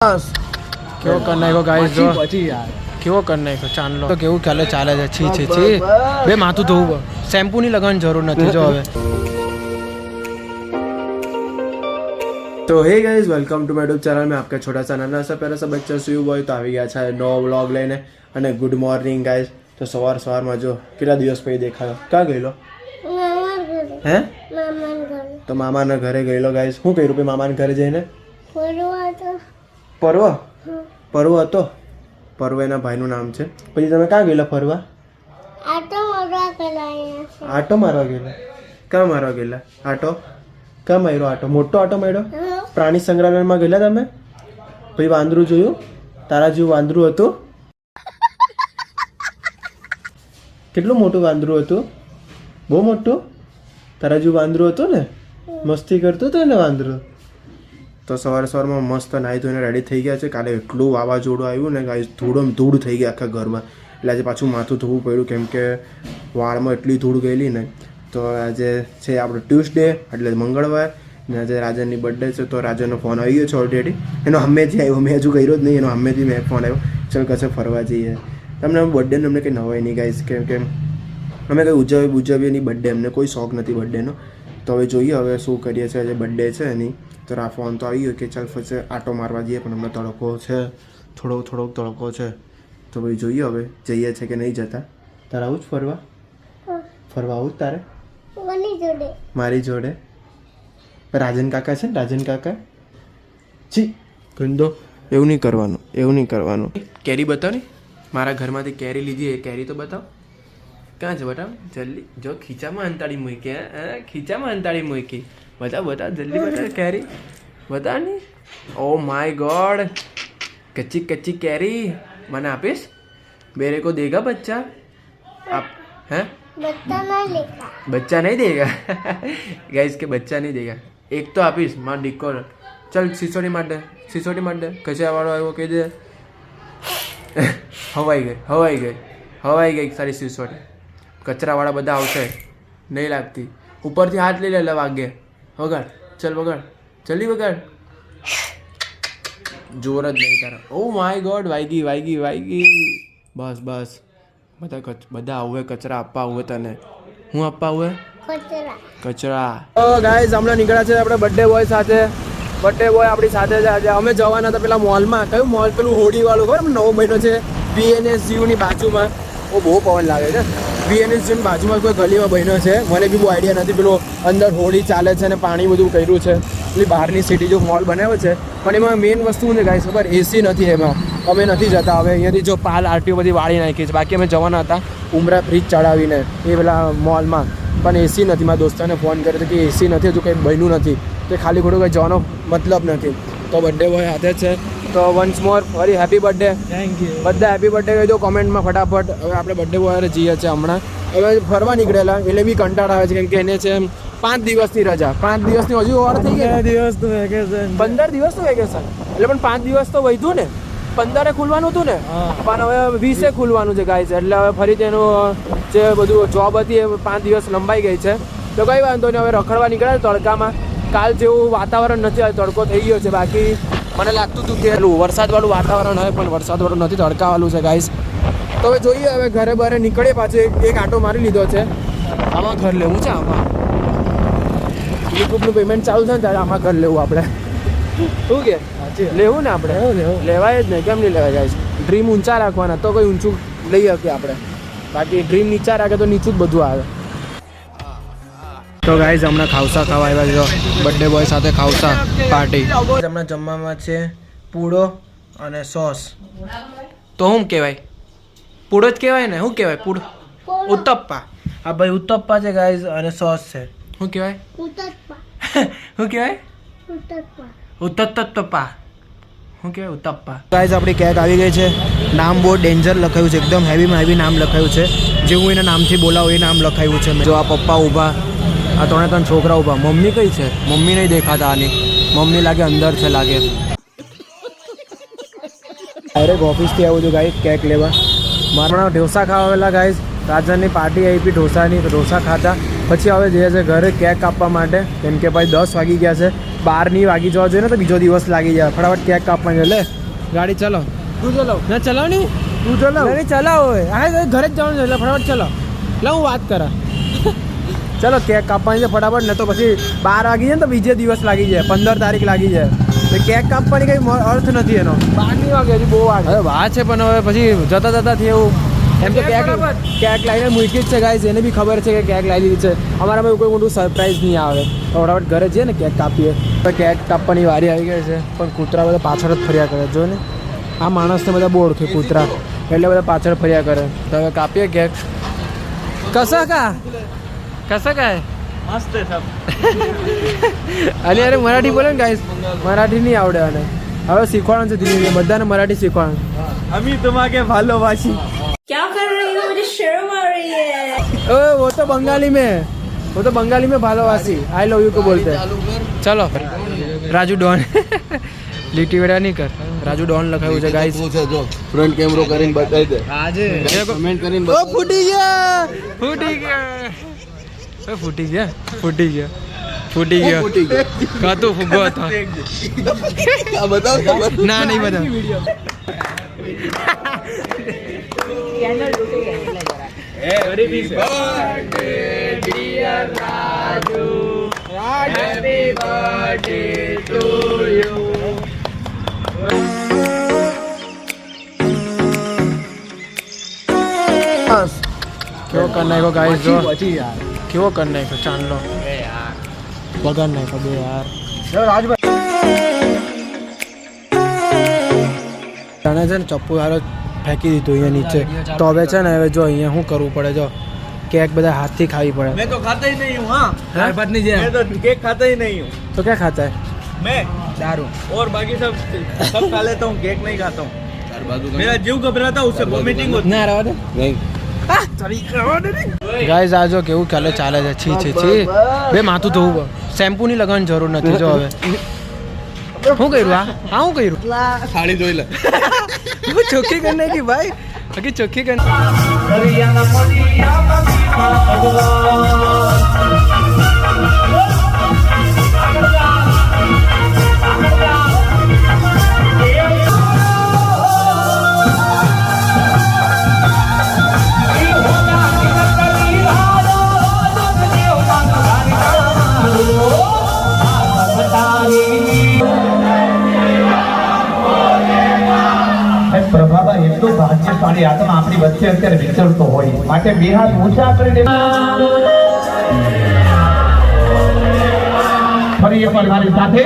કેવો કરી નાખ્યો ગાઈસ જો કેવો કરી નાખ્યો ચાંદલો તો કેવું ચાલે છે છી છી છી બે માથું ધોવું શેમ્પુ ની લગાવવાની જરૂર નથી જો હવે तो hey guys welcome to my YouTube channel में आपका छोटा सा नाना सा प्यारा सा बच्चा सुयु बॉय तो આવી ગયા છે નવો વ્લોગ લઈને અને ગુડ મોર્નિંગ ગાइस તો સવારમાં જો કેટલા દિવસ પછી દેખાયો ક્યાં ગયેલો હે તો મામાના ઘરે ગયેલો ગાइस શું કર્યું પછી મામાના ઘરે જઈને પરવો હતો પરવો એના ભાઈનું નામ છે પછી તમે ક્યાં ગયેલા ફરવા આટો મારવા ગયેલા ક્યાં મારવા ગયેલા આટો ક્યાં માર્યો આટો મોટો આટો માર્યો પ્રાણી સંગ્રહાલયમાં ગયેલા તમે પછી વાંદરું જોયું તારા જેવું વાંદરું હતું કેટલું મોટું વાંદરું હતું બહુ મોટું તારા જેવું વાંદરું હતું ને મસ્તી કરતું હતું ને વાંદરું તો સવારમાં મસ્ત નાહી ધોઈને રેડી થઈ ગયા છે કાલે એટલું વાવાઝોડું આવ્યું ને ગાઈસ ધૂળ થઈ ગઈ આખા ઘરમાં એટલે આજે પાછું માથું ધોવું પડ્યું કેમ કે વાળમાં એટલી ધૂળ ગયેલી ને તો આજે છે આપણો ટ્યુઝડે એટલે મંગળવાર ને આજે રાજાની બર્થડે છે તો રાજાનો ફોન આવી ગયો છે ઓલરેડી એનો હમેથી આવ્યો મેં હજુ કર્યો જ નહીં એનો હમેથી મેં ફોન આવ્યો ચાલ કશે ફરવા જઈએ તમને બર્થડેનો અમને કંઈ નવાય નહીં ગાઈસ કેમ કે અમે કંઈ ઉજવીએ નહીં બર્થડે અમને કોઈ શોખ નથી બર્થડેનો તો હવે જોઈએ હવે શું કરીએ છીએ આજે બર્થડે છે એની તો આ ફોન તો આવી ગયો કે ચાલ પછી આટો મારવા જઈએ પણ અમને તડકો છે થોડોક તડકો છે તો ભાઈ જોઈએ હવે જઈએ છે કે નહીં જતા તારે આવું જ ફરવા આવું જ તારે મારી જોડે રાજન કાકા છે ને રાજન કાકા જી ગંદો એવું નહીં કરવાનું કેરી બતાવ ને મારા ઘરમાંથી કેરી લીધી એ કેરી તો બતાવ ક્યાં છે બતાવ જલ્દી જો ખીચામાં અંતાડી મૂકી બતાવ જલ્દી બતાવ કેરી બતાવ ને ઓ માય ગોડ કચ્ચી કેરી મને આપીશ मेरे को देगा बच्चा आप हैं बच्चा नहीं देगा गाइस के बच्चा नहीं देगा एक तो આપીશ માર દીકો ચલ સિસોડી માર દે કચરા વાળો આવ્યો કહી દે હવાઈ ગઈ સારી સિસોડી કચરા વાળા બધા આવશે નહીં લાગતી ઉપરથી હાથ લઈ લે વાગે વગાડ ચલ વગાડ જલ્દી વગાડ જોર જ નહીં તારા ઓ માય ગોડ વાગી બસ બધા આવું કચરા આપવા આવું તને હું આપવા આવું કચરા ગાઈસ હમણાં નીકળ્યા છે આપણે બર્થડે બોય સાથે બર્થડે બોય આપણી સાથે જ આજે અમે જવાના હતા પેલા મોલમાં કયું મોલ પેલું હોડી વાળું ખબર નવો મહિનો છે VNSGની બાજુમાં બહુ પવન લાગે છે VNSGની બાજુમાં કોઈ ગલીમાં બન્યો છે મને બી બહુ આઈડિયા નથી પેલું અંદર હોડી ચાલે છે અને પાણી બધું કર્યું છે પેલી બહારની સિટી જો મોલ બનાવ્યો છે પણ એમાં મેઇન વસ્તુ શું છે ગાઈસ ખબર એસી નથી એમાં અમે નથી જતા હવે અહીંયાથી જો પાલ આરટીઓ બધી વાળી નાખી છે બાકી અમે જવાના હતા ઉમરા ફ્રીજ ચડાવીને એ પેલા મોલમાં પણ એસી નથી મારા દોસ્તાને ફોન કર્યો હતો કે એસી નથી હજુ કંઈ બન્યું નથી તો ખાલી ખોટું કંઈ જવાનો મતલબ નથી તો બર્થડે બોય હાથે છે તો વન્સ મોર ફરી હેપી બર્થડે થેન્ક યુ બધા હેપી બર્થડે કહી દો કોમેન્ટમાં ફટાફટ હવે આપણે બર્થડે બોય જઈએ છીએ હમણાં હવે ફરવા નીકળેલા એટલે બી કંટાળ આવે છે કેમ કે એને છે 5 દિવસની રજા 5 દિવસની હજુ વાર થઈ ગઈ 15 દિવસનું વેકેશન એટલે પણ 5 દિવસ તો વધ્યું ને 15 ખુલવાનું હતું ને પણ હવે 20 ખુલવાનું છે ગાઈસ એટલે હવે ફરી તેનું જે બધું જોબ હતી એ 5 દિવસ લંબાઈ ગઈ છે તો કંઈ વાંધો નહીં હવે રખડવા નીકળ્યા તડકામાં કાલ જેવું વાતાવરણ નથી તડકો થઈ ગયો છે બાકી મને લાગતું હતું કે વરસાદવાળું વાતાવરણ હોય પણ વરસાદવાળું નથી તડકાવાળું છે ગાઈસ તો હવે જોઈએ હવે ઘરે બહાર નીકળીએ પાછું એક આંટો મારી લીધો છે આમાં ઘર લેવું છે આમાં યુટ્યુબનું પેમેન્ટ ચાલુ છે ને ત્યારે આમાં ઘર લેવું આપણે શું કે લેવું ને આપણે લેવાય જ નહીં કેમ નહીં લેવાય ગાઈસ ડ્રીમ ઊંચા રાખવાના તો કોઈ ઊંચું લઈ શકીએ આપણે બાકી ડ્રીમ નીચા રાખે તો નીચું જ બધું આવે તો ગાઈસ હમણાં ખાવસા ખાવા આવ્યા છો બર્થડે બોય સાથે ખાવસા પાર્ટી હમણાં જમવામાં છે પૂડો અને સોસ તો શું કહેવાય પૂડો જ કહેવાય ને શું કહેવાય પૂડો ઉત્તપ્પા હા ભાઈ ઉત્તપ્પા છે ગાઈસ અને સોસ છે શું કહેવાય શું કહેવાય ઉત્તપ્પા શું કહેવાય ઉત્તપ્પા ગાઈસ આપણી કેક આવી ગઈ છે નામ બહુ ડેન્જર લખાયું છે એકદમ હેવીમાં હેવી નામ લખાયું છે જે હું એના નામથી બોલાવું એ નામ લખાયું છે જો આ પપ્પા ઊભા આ 3 છોકરા ઊભા મમ્મી કઈ છે મમ્મી નહીં દેખાતા આની મમ્મી લાગે અંદર છે લાગે ડાયરેક્ટ ઓફિસથી આવું છું ગાઈસ કેક લેવા મારા ઢોસા ખાવા આવેલા ગાઈસ રાજાની પાર્ટી આપી ઢોસાની તો ઢોસા ખાતા પછી હવે જઈએ છે ઘરે કેક કાપવા માટે કેમ કે ભાઈ 10 વાગી ગયા છે 12 વાગી જવા જોઈએ ને તો બીજો દિવસ લાગી જાય. ફટાફટ કેક કાપવાની છે. લે ગાડી ચલો. તું ચલાવ ના ચલાવ નહીં તું ચલાવ નહીં ચલાવ હોય હા ઘરે જ જવાનું છે એટલે ફટાફટ ચલો. લે હું વાત કરા. ચલો કેક કાપવાની છે ફટાફટ ને તો પછી 12 વાગી જાય ને તો બીજે દિવસ લાગી જાય 15 તારીખ લાગી જાય. કેક કાપવાની કંઈ અર્થ નથી એનો. 12 વાગે હજી બહુ વાગે હવે વાત છે પણ હવે પછી જતા જતા થી એવું એમ તો કેક લાવીને મૂકી જ છે ગાઈસ. એને બી ખબર છે કે કેક લાવી દીધી છે. અમારામાં કોઈ મોટું સરપ્રાઈઝ નહીં આવે. ફટાફટ ઘરે જઈએ ને કેક કાપીએ તો કેક કાપવાની વારી આવી ગઈ છે પણ કૂતરા બધા પાછળ જ ફર્યા કરે. જો ને આ માણસને બધા બહુ ઓળખે કૂતરા એટલે બધા પાછળ ફર્યા કરે. તો હવે કાપીએ કેક. કસા કા મસ્ત અરે અરે મરાઠી બોલે ને ગાઈસ. મરાઠી નહીં આવડે અને હવે શીખવાનું છે ધીરે ધીરે બધાને મરાઠી શીખવાનું. અમી તમાકે ભાલોવાસી क्या कर रही हो? मुझे शर्म आ रही है. ओ वो तो बंगाली में भालोवासी आई लव यू को बोलते हैं. चलो રાજુ ડોન લીટી વેડા નહીં કર. રાજુ ડોન લખાયું છે ગાઈસ. ફ્રન્ટ કેમેરો કરીને બતાવી દે. આજે કમેન્ટ કરીને ઓ ફૂટી ગયા કાતો ફુગો હતો. આ બતાવ ના નહીં બતાવ. કેવો કર નાખ્યો ગાઈસ જો કેવો કર નાખ્યો ચાંદલો બગાડ નાખ્યો બે યાર. તને છે ને ચપ્પુ હારો ફેંકી દીધું અહીંયા નીચે તો હવે છે ને હવે જો અહીંયા શું કરવું પડે. જો કેક બધા હાથથી ખાવી પડે. मैं तो खाता ही नहीं हूँ. हाँ मैं तो केक खाता ही नहीं हूँ. તો ક્યાં ખાતા હે मैं દારૂ और बाकी सब खा लेता हूँ. केक नहीं खाता हूँ. मेरा जीव घबराता है उससे वोमिटिंग होती ના રહેવા દે નહીં ગાઈસ આ જો કેવું ચાલે છે. છી બે માથું ધોવું શેમ્પુ ની લગાવવાની જરૂર નથી. જો હવે શું કર્યું આ શું કર્યું સાડી જોઈ લે. ચોખ્ખી કરી નાખી ભાઈ. બાકી ચોખ્ખી કરી પ્રભાવા એટલો ભાગ્યશાળી આત્મા આપણી વચ્ચે અત્યારે વિચરતો હોય માટે બે હાથ ઊંચા કરીને ફરી એકવાર મારી સાથે